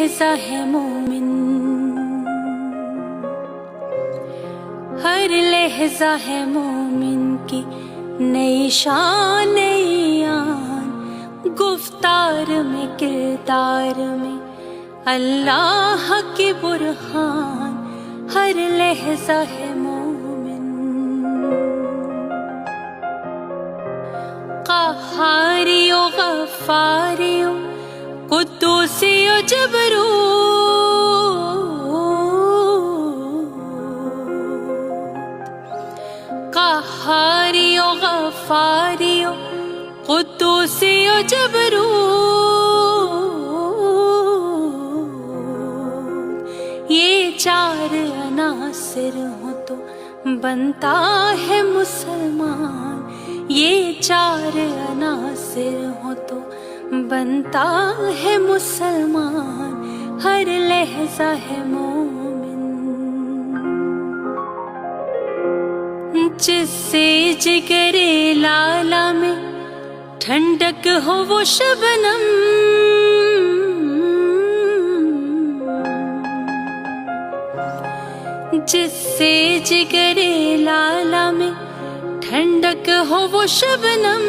لہجہ ہے مومن، ہر لہجہ ہے مومن کی نئی شان نئی آن، گفتار میں کردار میں اللہ کی برہان، ہر لہجہ ہے مومن۔ قہاری و غفاری و قدوسی و جبروت، قہاری و غفاری و قدوسی و جبروت، یہ چار عناصر ہوں تو بنتا ہے مسلمان، یہ چار عناصر ہوں تو بنتا ہے مسلمان، ہر لہجہ ہے مومن۔ جس سے جگر لالا میں ٹھنڈک ہو وہ شبنم، جس سے جگر لالا میں ٹھنڈک ہو وہ شبنم،